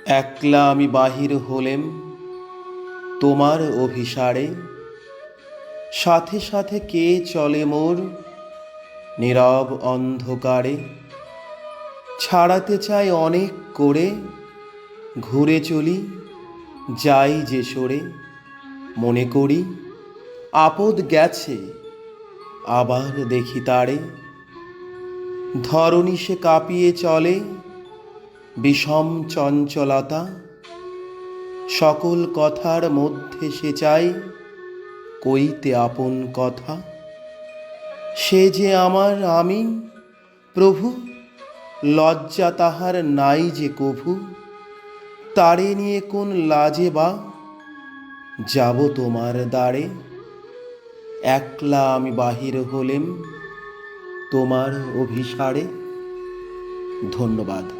একলা আমি বাহির হলেম তোমার অভিসারে, সাথে সাথে কে চলে মোর নীরব অন্ধকারে। ছাড়াতে চাই অনেক করে, ঘুরে চলি যাই যে সরে। মনে করি আপদ গেছে, আবার দেখি তারে। ধরণী সে কাঁপিয়ে চলে, বিষম চঞ্চলতা। সকল কথার মধ্যে সে চায় কইতে আপন কথা। সে যে আমার আমি, প্রভু, লজ্জা তাহার নাই যে কভু। তারে নিয়ে কোন লাজে বা যাব তোমার দ্বারে। একলা আমি বাহির হলেম তোমার অভিসারে। ধন্যবাদ।